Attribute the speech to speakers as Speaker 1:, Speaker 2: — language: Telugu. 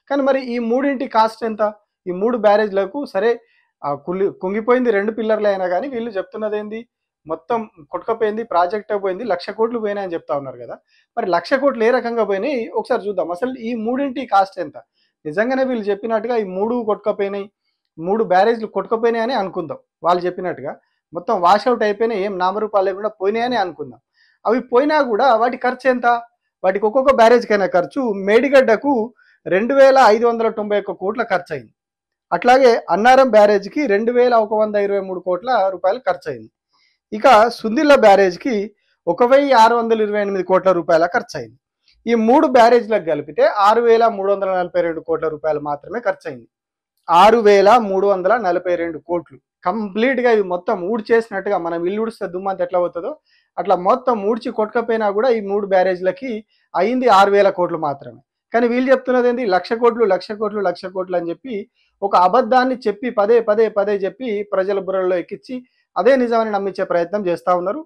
Speaker 1: కానీ మరి ఈ మూడింటి కాస్ట్ ఎంత? ఈ 3 బ్యారేజ్‌లకు సరే కుంగిపోయింది 2 పిల్లర్‌లే అయినా గానీ వీళ్ళు చెప్తున్నదేంది? మొత్తం కొట్టుకపోయింది, ప్రాజెక్టే పోయింది, 1,00,00,000 పోయినాయని చెప్తా ఉన్నారు గదా! మరి 1,00,00,000 ఏ రకంగా పోయినాయి? ఒకసారి చూద్దాం. అసలు ఈ మూడింటి కాస్ట్ ఎంత? నిజంగానే వీళ్ళు చెప్పినట్టుగా ఈ 3 కొట్టుకపోయినాయి. 3 బ్యారేజ్‌లు కొట్టుకపోయినాయని అనుకుందాం. వాళ్ళు చెప్పినట్టుగా. మొత్తం వాష్ ఔట్ అయిపోయినాయి. ఏం నామరూపాలు లేకుండా పోయినాయని అనుకుందాం. అవి పోయినా గూడా వాటి ఖర్చెంత? వాటికి ఒక్కొక్క బ్యారేజ్‌కైనా ఖర్చు మేడిగడ్డకు 2,591,00,00,000 ఖర్చయింది. అట్లాగే అన్నారం బ్యారేజ్‌కి 2,123,00,00,000 ఖర్చయింది. ఇక సుందిళ్ళ బ్యారేజ్‌కి 1,628,00,00,000 ఖర్చయింది. ఈ 3 బ్యారేజ్‌లకు కలిపితే 6,342,00,00,000 మాత్రమే ఖర్చయింది. 6,342,00,00,000 కంప్లీట్‌గా ఇవి మొత్తం ఊడ్చేసినట్టుగా మనం ఇల్లు ఊడిస్తే దుమ్మంతా ఎట్లా పోతదో అట్లా మొత్తం ఊడ్చి కొట్టుకపోయినా కూడా ఈ 3 బ్యారేజ్‌లకి అయింది 6,000,00,00,000 మాత్రమే. కానీ వీళ్ళు చెప్తున్నదేంది 1,00,00,000, 1,00,00,000, 1,00,00,000 అని చెప్పి ఒక అబద్ధాన్ని చెప్పి పదే చెప్పి ప్రజల బుర్రల్లో ఎక్కించి అదే నిజమని నమ్మించే ప్రయత్నం చేస్తా ఉన్నారు.